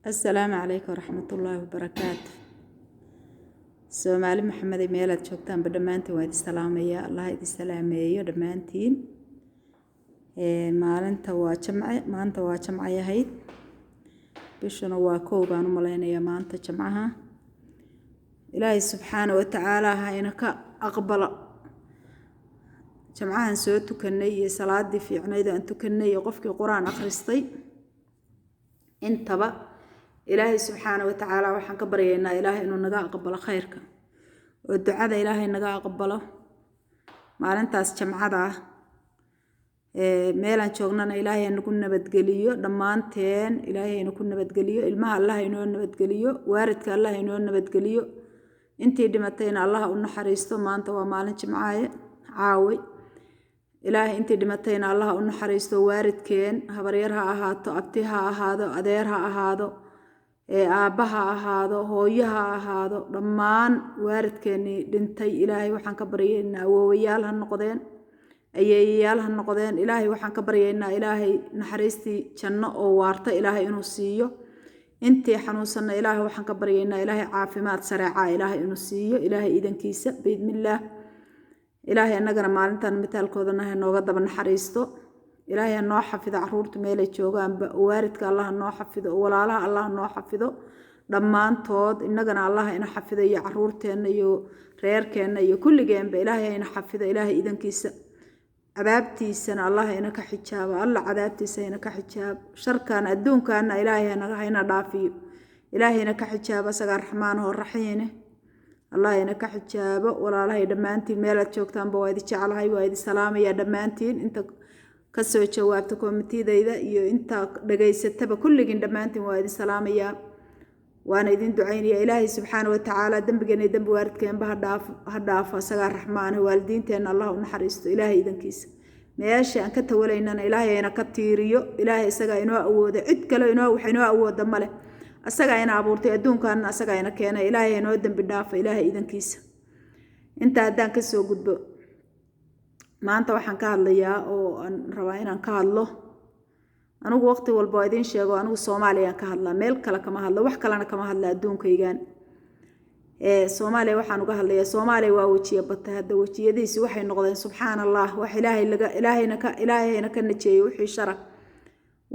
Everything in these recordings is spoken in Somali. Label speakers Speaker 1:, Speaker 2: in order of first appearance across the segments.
Speaker 1: السلام عليكم ورحمة الله وبركاته. سومالي محمد ميلاد joogtaan badhamaantiin waa idin salaamaya Allah idin salaameeyo dhamaantiin maalinta waa jamce maanta waa jamce yahay bishuna waa kooban u maleynaya maanta jamcaha Ilaahay subxaanahu wa ta'ala ha inaka aqbala jamcahan soo tukanay iyo salaadii fiicnayd aan tukanay qofkii quraan akhristay intaba إلهي سبحانه وتعالى وحن كبرينا إلهي إنه نجا قبله خيرك والدعاء إلهي نجا قبله ما لنتاس جمعة ميلان شغلنا إلهي إنه كنا بتجليه ضمانتين إلهي إنه كنا بتجليه الماء الله إنه بتجليه واردك الله إنه بتجليه أنتي دمتين الله إنه حريصته ما أنت ومالن جمعة عاوي إلهي أنتي دمتين الله إنه حريصته واردكين هبريرها أهاتو أبتها أهادو أديرها أهادو aabaha ahaado hooyaha ahaado dhammaan waaridkeeni dhintay Ilaahay waxaan ka baryaynaa awoowayaal ha noqdeen ayeeyayaal ha noqdeen Ilaahay waxaan ka baryaynaa Ilaahay naxariistii janno oo waarta Ilaahay inuu siiyo intii xanuunsanna Ilaahay waxaan ka baryaynaa Ilaahay caafimaad sareeca Ilaahay inuu siiyo Ilaahay idankiisa biidmillaah Ilaahay annagana maalintan mitaalkoodana ha nooga daba naxariisto إلهي النوع حفظ عرورت ميلي جوغان واردك الله النوع حفظ ولا الله النوع حفظه ضمان تود إننا الله إن حفظ يا عرورت إن يو رير كأن يو كل جنب إلهي إن حفظ إلهي إذا كيس عذابتي سنة الله إنك حجاب الله عذابتي سنة كحجاب شركان الدون كان إلهي إنك هنا ضعفي إلهي إنك حجاب سجى الرحمن هو الرحيم الله إنك حجاب ولا الله دمانتي ميلة جوكتان بوايد شعل هاي وايد سلام يا دمانتين أنت kasoo jawaabta komitidayda iyo inta dhageysataba kulligin dhamaantiin waa idin salaamaya waana idin ducaynaya Ilaahay subxaanahu wa ta'ala dambigeena dambi waaridkeenba ha dhaafo asaga raxmaan waalidiinteena Allah u naxariisto Ilaahay idankiisa meesha aan ka tawalaynana Ilaahay ina ka tiiriyo Ilaahay isaga inoo awoodo cid kale wax inoo awoodo male asaga ina abuurtay adduunkan asaga ina keenay Ilaahay inoo dambi dhaafo Ilaahay idankiisa inta hadaan ka soo gudbo maanta waxaan ka hadlayaa oo aan rabaa inaan ka hadlo anigu waqti walba idin sheego anigu Soomaaliya ka hadlaa meel kale kama hadlo wax kale kama hadla adduunkaygan Soomaaliya waxaan uga hadlayaa Soomaaliya waa wajiye batay hadda wajiyadiisi waxay noqdeen subxaanallah wax ilaahayna ka najeeyo wixii shara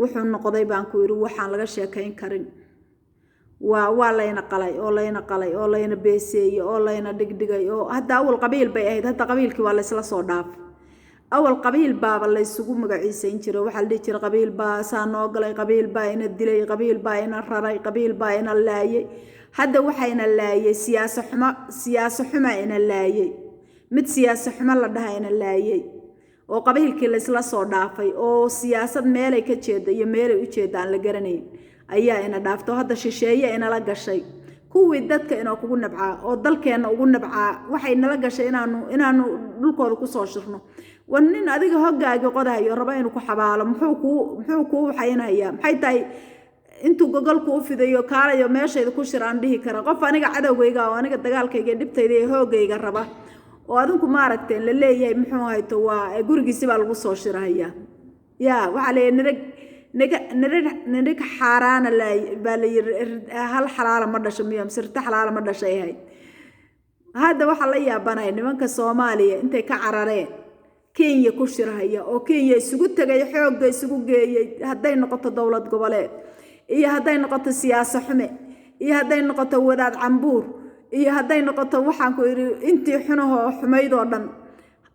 Speaker 1: wuxuu noqday baan ku yiri waxaan laga sheekayn karin waa layna qalay oo layna beeseeyay oo layna dhigdhigay oo hadda awal qabiil bay ahayd hadda qabiilkii waa la isla soo dhaafay أول قبيل باب الله يسوق مقعيسة إنشروا وحال ديشر قبيل با سانو قلي قبيل با إن الدلي قبيل با إن الرراي قبيل با إن اللاي هذا وحين اللاي سياسة حما إن اللاي مت سياسة حما لدها إن اللاي وقبيل كل إسلا صدافي أو سياسة مالي كتشد يمالي وتشد عن الجرنين أيها إن دافتو هذا شيء إن لقى شيء كوي دتك إنه كون نبعة أو ضل كأنه كون نبعة وحين لقى شيء إنه نلقى كوساشرنا ونن أديك هجاج قدها يربين كحبالة محوكو حينا أيام حيتاي أنتو جوجلكوا في ذي كارا يوم ماشي إذا كشر عنده كرا قف أنا قاعدة ويجا وأنا قد دجال كي جدبت ذي هوجا يجربه وأذنكم ماركتين للي هي محو هاي توا جورجي سبال القصاشر هيا يا وعلى نرك حاران اللي بالي هالحلال مرة شمية مسرت حلال مرة شيء هاي هذا وحلا يا بناي نمك الصومالية أنت كعرارين كينيا كشرهايا أو كينيا سجود تجاي حوج سجود جاي هذين نقطة دولة قبلات إيه هذين نقطة سياسة حمى إيه هذين نقطة وداد عنبور إيه هذين نقطة وحن كويري أنت حنوه حميد وردن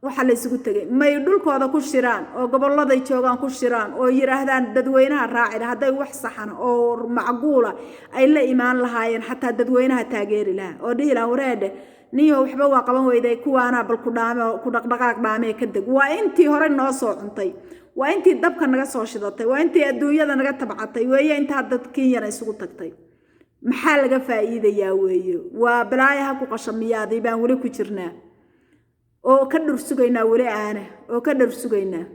Speaker 1: وحل سجود تجاي ما يدلك هذا كشران أو قبل الله ذي شوغان كشران أو يرهدان ددوينها الراعي هذا وحصحن أو معقولة أي لا إيمان لهاين حتى ددوينها تاجر لها أو دي لا ورده نيو وحبا وقبان ويداي كوانا بالقدامة كدقدقاق دامي كدق وانتي هوري نوصو عنطي وانتي دبكا نغا سو شدتي وانتي ادوية نغا تبعتي ويا انت هدد كينيا يسوق تكتي محال لغا فايدة يا ويو وبلايا هاكو قشميادي بان ولي كجرنا او كدر سوغينا ولي آنا او كدر سوغينا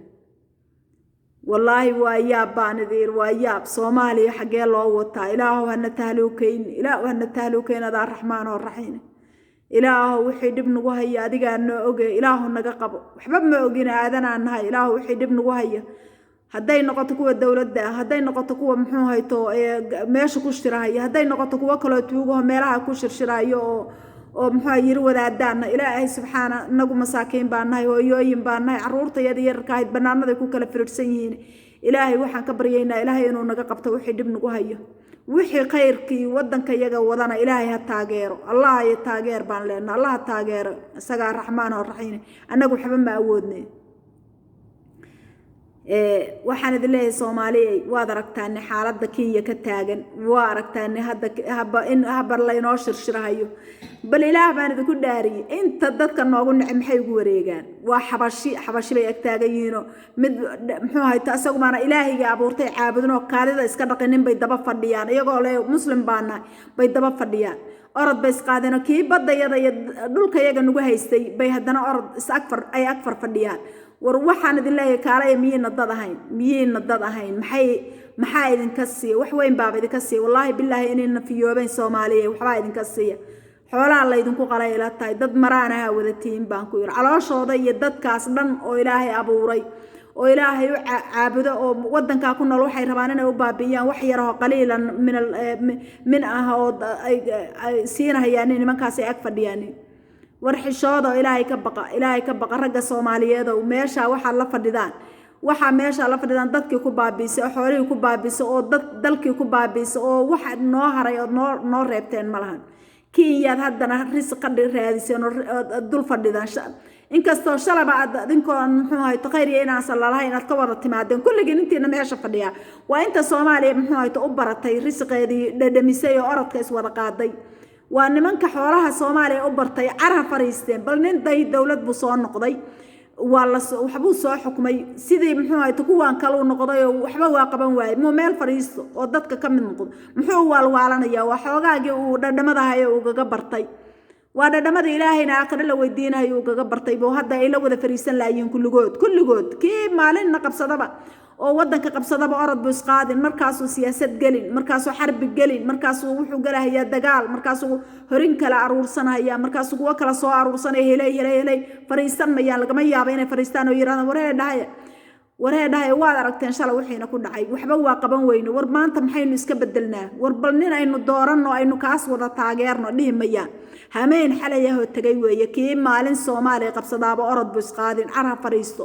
Speaker 1: والله وياب باندير وياب صومالي حقيا الله وطا إلهو هن تهلوكين هذا الرحمن والرحيم إله وحيد ابن وهي أديك أنه أوجي إله نجقب وحبب ما أوجينا هذا عنها إله وحيد ابن وهي hadday noqoto kuwa dawladda hadday noqoto kuwa muxuu hayto meesha ku shiraayo hadday noqoto kuwa kale tuugo meelaha ku shirshiraayo oo muxuu yiri wadaadaana ilaahay subxaana nagu masaakiin baan nahay hooyooyin baan nahay caruurtayada yarka ahayd banaanada ku kala firirsan yihiin ilaahay waxaan ka baryaynaa ilaahay inuu naga qabto wixii dib nagu hayo wixii khayrkii wadanka iyaga wadana ilaahay ha taageero allah ay taageer baan leenahay allah taageero isaga raxmaan oo raxiim anagu waxba ma awoodnay waxaan idin leeyahay Soomaaliya waad aragtaan xaaladda Kenya ka taagan waa aragtaan hadda haba la inoo shirshirahayo bal ilaah baan idinku dhaariyay inta dadka noogu nicm maxay ugu wareegaan waa xabashi bay ag taagan yihiin mid muxuu hayta asagu maana ilaahiga abuurtay caabudno kaadida iska dhaqinin bay daba fadhiyaan iyagoo le muslim baana bay daba fadhiyaan orod bay isqaadeen kii badayada iyo dhulka iyaga nagu haystay bay haddana orod is agfar fadhiyaan war waxaan idin leeyahay kaalay miyina dad ahayn maxay idinka siiyo wax weyn baaba idinka siiyo wallahi billahi inayna fiyoobeen Soomaaliya waxba idinka siiyo xoolaha la idinku qalay ila tahay dad maraanaha wadatiin baan ku yiri calooshooda iyo dadkaas dhan oo ilaahay abuuray oo ilaahay u caabudo oo wadanka ku nool waxay rabaan inay u baabiyaan wax yar oo qaliilan min oo ay siinayaan nimankaas ay ag fadhiyaan warxishooda ilaahay ka baqa ragga Soomaaliyeed oo meesha waxa la fadhidaan dadkii ku baabiisay oo xoolihii ku baabiisay oo dalkii ku baabiisay oo wax noo haray oo noo reebteen malahan kiyaad haddana risq raadiseen oo dul fadhidaan inkastoo shalaba adinkoon muxuu hayto khayr iyo inaan salaalahay inaad ka wada timaadeen kulligiin intiina meesha fadhiya waa inta Soomaaliya muxuu hayto u baratay risqeedii dhadhamisay oo orodka is wada qaaday waa nimanka xoolaha Soomaaliya u bartay carha fariisteen bal nin dawlad buu soo noqday waxbuu soo xukumay sidii muxuu hayto kuwaan kale u noqday oo waxba waa qaban waayay muu meel fariisto oo dadka ka mid noqdo muxuu waalwaalanaya waa xoogaagii uu dhadhamadahayo uu gaga bartay waa dhadhamada ilaahayna aakhir la weydiinayo uu gaga bartay buu hadda ay la wada fariisan laayeen kulligood kii maalinna qabsadaba oo wadanka qabsadaba orod buu isqaadin markaasuu siyaasad gelin markaasuu xarbi gelin markaasuu wuxuu galahayaa dagaal markaasuu horin kala aruursanaya markaasuu kuwa kala soo aruursanay helay fariisan mayaan lagama yaabo inay fariistaan oo yiraahdaan wareedhahay waad aragteen shalay wixiina ku dhacay waxba waa qaban weyno war maanta maxaynu iska bedelnaa war bal nin aynu dooranno aynu kaas wada taageerno dhihimayaan hameen xalayaho tagay weeye kii maalin Soomaaliya qabsadaaba orod buu isqaadin carha fariisto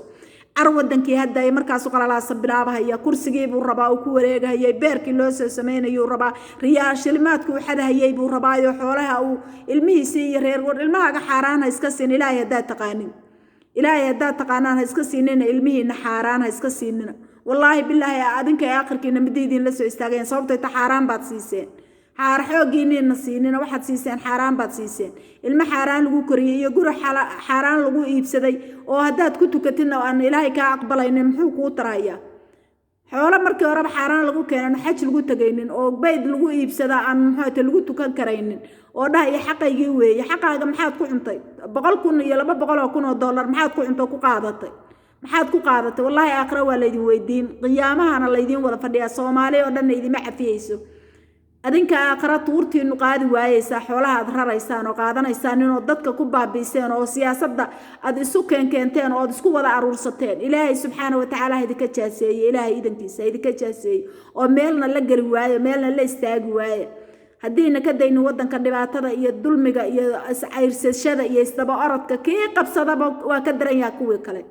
Speaker 1: arwadankii hadda ay markaas qalalaasa bilaabahaya kursigii buu rabaa uu ku wareegayay beerkii loo soo sameeyay rabaa riyaal shilmaadku xadahayay buu rabaa iyo xoolaha uu ilmihiisii iyo reer war ilmaha xaaraan iska siin ilaahay hadda taqaanaan iska siinina ilmihiina xaaraan iska siinina wallahi billahi adinka aakhirkiina midiidin la soo istaageen sababtoo ta xaaraan baad siiseen xaar xoogiina siinina waxaad siiseen xaaraan baad siiseen ilma xaaraan lagu koriyay iyo guri xaaraan lagu iibsaday oo haddaad ku tukatin oo aan ilaahay ka aqbalaynin muxuu ku tarayaa xoolo markii hore xaaraan lagu keenay xaj lagu tagaynin oo bayd lagu iibsada aan muxuu lagu tukan karaynin oo dhahay xaqaygii weeye xaqaaga maxaad ku cuntay 100,000 iyo 200,000 oo dollar maxaad ku cunto ku qaadatay wallahi aakhira waa la idin weydiin qiyaamahana la idin wada fadhiya Soomaaliya oo dhan idin ma cafiyayso adinka aakhira tuurtiinu qaadi waayaysa xoolaha aad raraysaan oo qaadanaysaan inoo dadka ku baabiiseen oo siyaasadda aad isu keenteen oo isku wada aruursateen ilaahay subxaanahu wa ta'aala idinka jaaseeyay ilaahay idinkiisa idinka jaaseeyay oo meelna la gali waayo meelna la istaagi waayo haddiina ka dayno wadanka dhibaatada iyo dulmiga iyo iscayrsashada iyo isdaba orodka kii qabsadaba waa ka daran yahay kuwii kale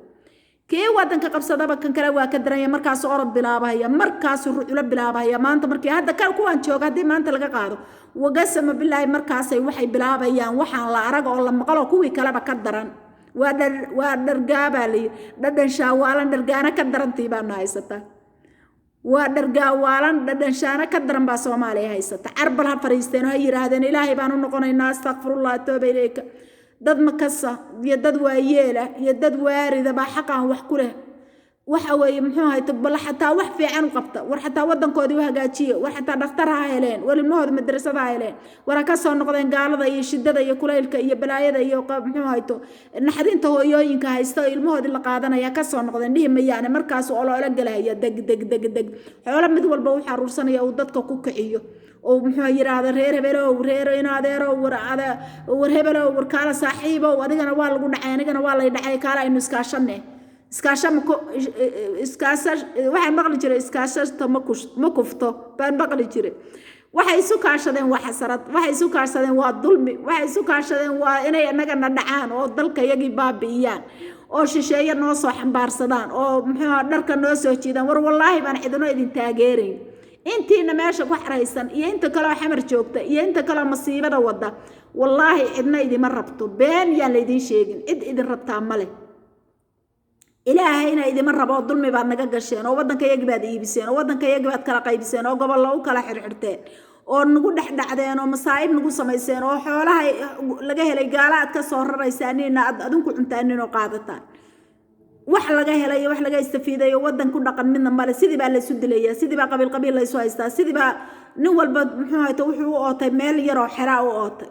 Speaker 1: kii wadanka qabsadaba kan kale waa ka daran yahay markaas orod bilaabaya markaas ruucula bilaabaya maanta markii hadda kan kuwan jooga hadii maanta laga qaado wagasama billahi markaas ay waxay bilaabayaan waxaan la arag oo la maqlo kuwii kale ba ka daran waa dhargaabali dhadhan shawaalan dhargaana ka darantii baan haysata waa dhargaawalan dhadhan shaana ka daran baa Soomaaliya haysata arbal ha fariisteen oo yiraahdeen ilaahay baan u noqonaynaa astaghfirullah tooba ilayka dad makasa iyo dad waayeela iyo dad waarida ba xaqan wax ku leh waxa weeye muxuu hayto bal xataa wax fiican u qabta war xataa wadankoodii u hagaajiyo war xataa dhakhtar ha heleen war ilmahooda madrasada ha heleen war ka soo noqdeen gaalada iyo shidada iyo kulaylka iyo balaayada iyo muxuu hayto naxdinta hooyooyinka haysto ilmahoodii la qaadanaya ka soo noqdeen dhihimayaan markaas oo la galaya deg xoolo mid walba uu xaruursanaya uu dadka ku kiciyo oo muxuu yiraahdaa reer hebelow reer inaadeero war hebelow war kala saaxiibo adigana waa lagu dhacay anigana waa la dhacay kala aynu iskaashanay iskaasha waxay maqli jiray iskaashata ma kufto baan maqli jiray waxay isu kaashadeen waa xasarad waxay isu kaashadeen waa dulmi waxay isu kaashadeen waa inay annagana dhacaan oo dalka yagii baabi'iyaan oo shisheeye noo soo xambaarsadaan oo muxuu dharka noo soo jiidaan war wallaahi baan cidino idin taageerayn intiina meesha ku xaraysan iyo inta kale xamar joogta iyo inta kale masiibada wada wallaahi cidna idima rabto been yaan la idin sheegin cid idin rabtaa male ilaahayna idima rabo dulmi baad naga gasheen oo wadanka yagi baad iibiseen oo wadanka yagi baad kala qaybiseen oo gobol lagu kala xirxirteen oo nagu dhexdhacdeen oo masaa'ib nagu samayseen oo xoolaha laga helay gaalaad ka soo raraysaanina adinku cuntaanin oo qaadataan wax laga helay wax laga istafiiday wadan ku dhaqan midna male sidii baa la isu dilayaa sidii baa qabiil la isu haystaa sidii baa nin walba muxuu hayto wuxuu u ootay meel yar oo xeraa u ootay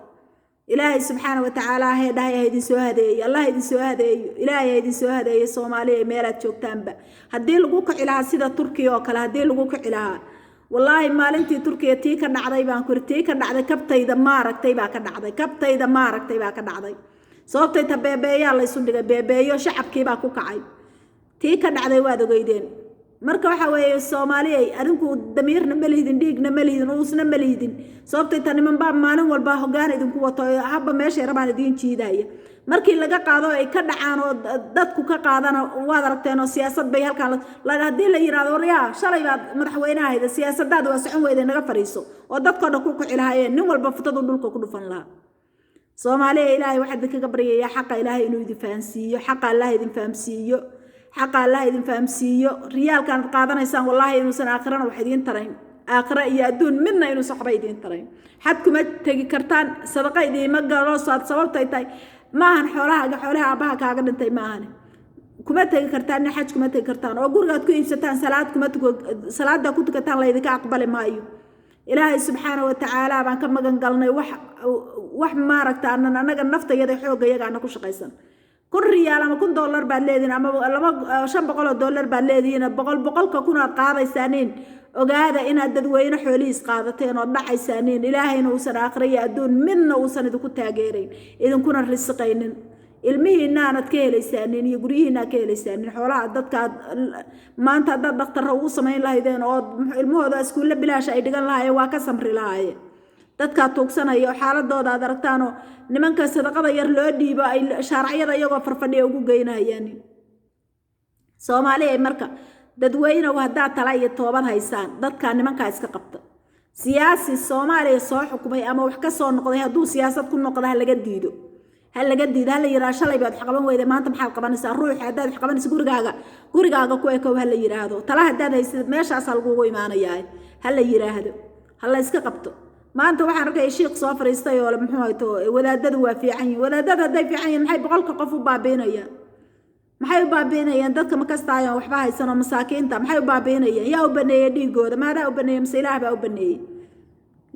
Speaker 1: ilaahay subxaanahu wa tacaala heedahay idin soo hadeeyay allah idin soo hadeeyo ilaahay idin soo hadeeyay Soomaaliya meelaad joogtaanba hadii lagu kici lahaa sida Turkiga oo kale hadii lagu kici lahaa wallaahi maalintii Turkiga tii ka dhacday baan ku tii ka dhacday kabtayda maaragtay baa ka dhacday sababtay tabeebeeyaa la isu dhigay beebeeyo shacabkii baa ku kacay tii ka dhacday waad ogeydeen marka waxa weeye Soomaaliya arinku damiirna ma leedin dhiigna ma leedin uusna ma leedin sababtay tan niman baa maalin walba hoggaan idinku wato habba meesha rabaan idin jiidaya markii laga qaado ay ka dhacaan oo dadku ka qaadana waad aragteen oo siyaasad bay halkaan la hadii la yiraahdo wariyaa shalay baad madaxweynaha siyaasadaada waa socon weyday naga fariiso oo dadkooda ku kici lahaayeen nin walba futadu dhulka ku dhufan lahaa Soomaaliya ilaahay waxa dadka bariyay xaq ilaahay inuu idin fahamsiiyo xaq Allah idin fahamsiiyo riyaalkan qaadanaysaan wallahi inuusan aakhirana wax idin tarayn aakhira iyo adduun midna inuu saxba idin tarayn xad kuma tagi kartaan sadaqa idin ma galo sababtay tahay maahan xoolaha aabaha kaaga dhintay maahan kuma tagi kartaan xaj kuma tagi kartaan oo gurigaad ku iibsataan salaada ku tukataan la idinka aqbali maayo ilaahay subxaanahu wa tacaala baan ka magan galnay wax maaragtaan anaga naftayada xoogayga ana ku shaqaysan kun riyaal ama kun dollar baad leediin ama $500 baad leediin boqolka kun aad qaadaysaaniin ogaada inaad dadweyne xoolihiis qaadateen oo dhacaysaniin ilaahayna uusan aakhiriyo adduun midna uusan idinku taageerayn idinkuna risqaynin ilmihiina aad ka helaysaniin iyo gurihiina ka helaysaniin xoolaha dadka maanta dad dhakhtar ugu sameyn lahaydeen oo ilmahooda iskuul bilaash ay dhigan lahaayeen waa ka samri lahaayeen dadka tuugsanayo xaaladooda aad aragtaan oo nimanka sadaqada yar loo dhiibo ay sharciyada iyagoo farfadhiyo ugu geynayaan Soomaaliya marka dadweyne wada tala iyo toobad haysaan dadka nimanka iska qabta siyaasi Soomaaliya soo xukumay ama wax ka soo noqday haduu siyaasad ku noqdo ha laga diido la yiraahdo shalay baad wax qaban weyday maanta maxaad qabanaysaa ruux hadaad wax qabanayso gurigaaga ku eekow ha la yiraahdo tala hadaad haysid meeshaas lagu iimaanayaa ha la yiraahdo ha la iska qabto maanta waxaan arkay sheekh soo fariistay oo muxuu hayto wadaadadu waa fiican yihiin wadaadada haday fiican yihiin maxay boqolka qof u baabeynayaan dadka ma kastaayaan waxba haysan oo masaakiinta maxay u baabeynayaan yaa u baneeyay dhiigooda maadaa u baneeyay mise ilaah baa u baneeyay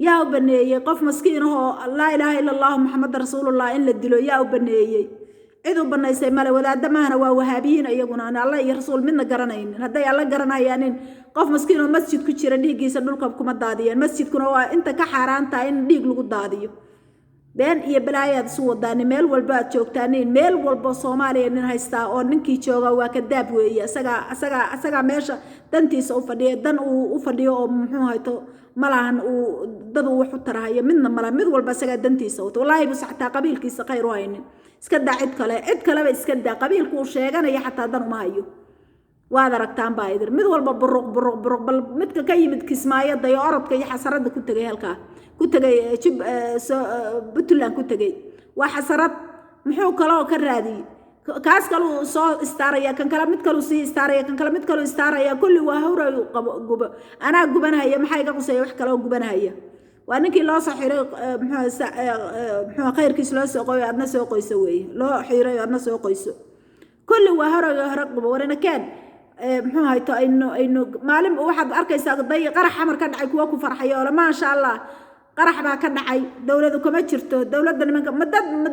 Speaker 1: yaa u baneeyay qof maskiin oo laa ilaaha illa allah muhammad rasuulullah in la dilo yaa u baneeyay cid u baneysay male wadaada maahna waa wahaabiyiin iyaguna aan Allah iyo rasuul midna garanaynin haday alla garanayaan qof maskiin oo masjid ku jira dhiigiisa dhulka kuma daadiyeen masjidkuna waa inta ka xaraanta in dhiig lagu daadiyo been iyo balaayaad soo wadaan meel walba aad joogtaan meel walba Soomaaliya nin haysta oo ninkii jooga waa ka daab weeye asaga meesha dantiisa u fadhiyo dan uu u fadhiyo oo muxuu hayto malahan uu dad wax u tarahayo midna mala mid walba asaga dantiisa wallahi bus xataa qabiilkiisa khayr u haynin iska daa cid kale ba iska daa qabiilku uu sheeganaya xataa dan uma hayo waad aragtaan baa idin mid walba buruq bal midka ka yimid Kismaayada iyo orodka iyo xasarada ku tagay halka ku tagay Puntland ku tagay waa xasarad muxuu kale oo ka raadiyay kaas kale soo istaaraya kan kale mid kale sii istaaraya kan kale mid kale istaaraya kulli waa hawra guba ana gubanaya maxay ka qusay wax kale oo gubanaya waa ninkii loo soo xiray muxuu khayrkiis loo soo qoyo adna soo qoyso weey loo xiray adna soo qoyso kulli waa hawra guba warina keen muxuu hayto aynu maalin waxaad arkaysaa day qarax amar ka dhacay kuwa ku farxayo oo ma sha Allah qarax baa ka dhacay dawladdu kuma jirto dawladda nimanka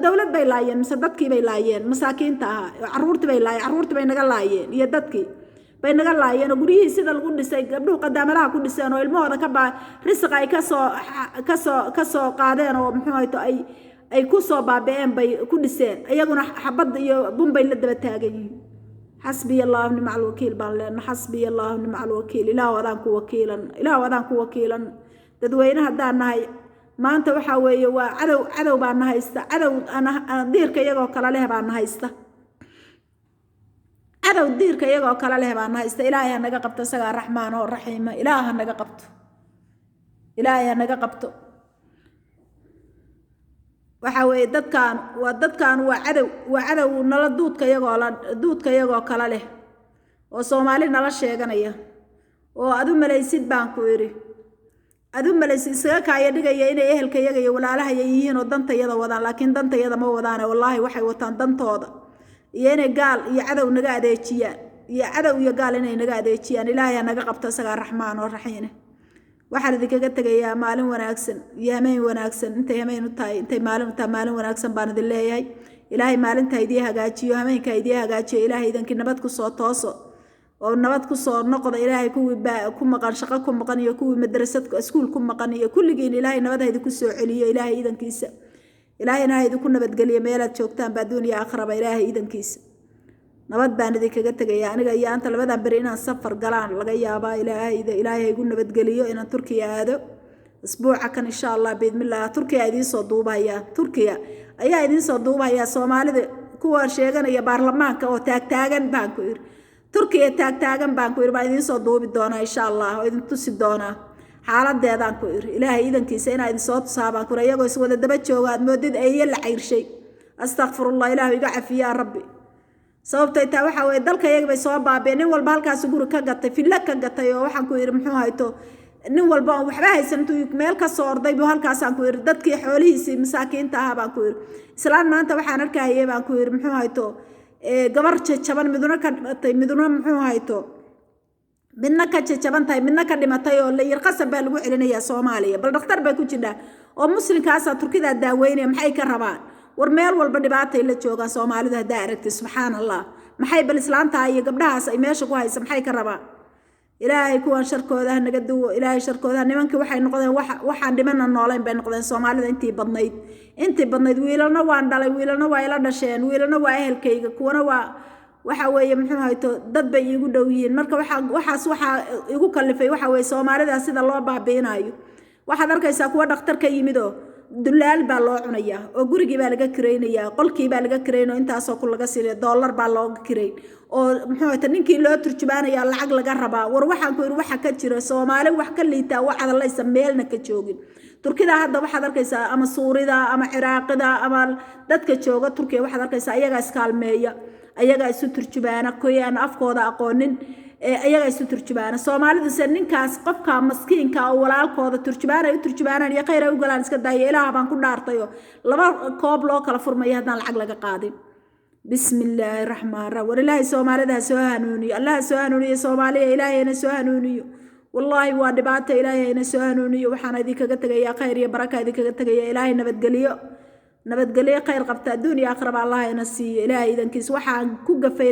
Speaker 1: dawlad bay laayeen mise dadkii bay laayeen masaakiinta caruurtii bay naga laayeen iyo dadkii bay naga laayeen guriyihii sida lagu dhisay gabdhuhu qadaamadaha ku dhiseen oo ilmahooda ka baa risq ay ka soo qaadeen oo muxuu hayto ay ku soo baabeen bay ku dhiseen iyaguna xabad iyo bumbay la daba taagan yihiin حسبي الله ونعم الوكيل بان لأن حسبي الله ونعم الوكيل إله ودان كو وكيلا dadweynaha hadaan nahay maanta waxa weeye waa cadow baan haysta cadow ana diirka iyagoo kala leh baan haysta cadow diirka iyagoo kala leh baan haysta ilaahay naga qabto saga raxmaan oo raxiim ilaahay naga qabto waxa weeye dadkan waa cadow nala duudka iyagoo kala leh oo Soomaali nala sheeganaya oo adu malaysid baan ku iri adu malaysid isaga kaaya dhigaya inay ehelkayaga iyo walaalaha yihiin oo dantayada wadaan laakiin dantayada ma wadaan wallahi waxay wataan dantooda iyo inay gaal iyo cadow naga adeejiyaan iyo cadow iyo gaal inay naga adeejiyaan ilaahay naga qabto saga raxmaan oo raxiim waxaan idinkaga tagayaa maalin wanaagsan iyo hameen wanaagsan intay hameen u tahay intay maalin wanaagsan baan idin leeyahay ilaahay maalinta idii hagaajiyo hameenka idii hagaajiyo ilaahay idinkii nabad ku soo tooso oo nabad ku soo noqdo ilaahay ku maqan shaqo ku maqan iyo kuwii madrasad iskuul ku maqan iyo kulligiin ilaahay nabad idinku soo celiyo ilaahay idankiisa ilaahayna idinku nabadgeliyo meelaad joogtaan baa duuniya aakhiraba ilaahay idankiisa nabad baan idinkaga tagayaa aniga iyo anta labadan bari inaan safar galaan laga yaabaa ilaahay igu nabadgeliyo inaan Turkiya aado asbuuca kan insha Allah biidmillah Turkiya idin soo duubaya Turkiya ayaa idin soo duubaya Soomaalida kuwa sheeganaya baarlamaanka oo taagtaagan baan ku iri Turkiya taagtaagan baan ku iri baa idin soo duubi doona insha Allah oo idin tusi doona xaaladeedaan ku iri ilaahay idankiisa inaa idin soo tusaabaan ku iyagoo is wada daba joogaan moodid ay la cayrshay astaghfirullah ilaahay iga cafiya rabbi sababtay taa waxa way dalka iyaga bay soo baabeen nin walba halkaas guri ka gatay filla ka gatay oo waxaan ku iri muxuu hayto nin walba waxba haysan tuu meel ka soo orday buu halkaas aan ku iri dadkii xoolihiisii masaakiinta ah baan ku iri islaan maanta waxaan arkayay baan ku iri muxuu hayto gabar jaban miduna ka dhimatay miduna muxuu hayto midna ka jaban tahay midna ka dhimatay oo la yirqasab baa lagu celinayaa Soomaaliya bal dhakhtar bay ku jiraan oo muslimkaas Turkida daaweynaya maxay ka rabaan war meel walba dhibaatay la jooga Soomaalida hadaa aragtay subxaanallah maxay bal islaanta iyo gabdhahaas ay meesha ku haysan maxay ka rabaan ilaahay kuwan sharkooda naga duwo ilaahay sharkooda nimanka waxay noqdeen waxaan dhimana nooleen bay noqdeen Soomaalida intii badnayd wiilana waan dhalay wiilana waa ila dhasheen wiilana waa ehelkayga kuwana waa waxa weeye muxuu hayto dad bay igu dhow yihiin marka waxa igu kalifay waxa weeye Soomaalida sida loo baabiinayo waxaad arkaysaa kuwa dhakhtarka yimid oo dulaal baa loo cunaya oo gurigii baa laga kireynaya qolkii baa laga kireyno intaas oo ku laga siray dollar baa loo kireyn oo muxuu hayto ninkii loo turjubaanaya lacag laga rabaa war waxaan ku iri waxa ka jira Soomaali wax ka liita waxa la sameelna ka joogin Turkida hadda waxaad arkaysaa ama Suurida ama Ciraaqida ama dadka jooga Turkiga waxaad arkaysaa iyaga iskaalmeeya ayaga isu turjubaana kooyaan afkooda aqoonin ayaga isu turjubaana Soomaalida ninkaas qofka maskiinka oo walaalkooda turjubaanaan iyo khayr ay u galaan iska daaya ilaaha baan ku dhaartayo laba koob loo kala furmay hadaan lacag laga qaadin bismillaahir rahmaanir rahiim walaahi Soomaalida soo hanuuniyo Allah soo hanuuniyo Soomaaliya ilaahayna soo hanuuniyo wallahi waa dhibaato ilaahayna soo hanuuniyo waxaan idinkaga tagayaa khayr iyo baraka idinkaga tagayaa ilaahay nabadgeliyo khayr qabta duuniya aakhiraba Allah ina siiyo ilaahay idankiis waxaan ku gafayna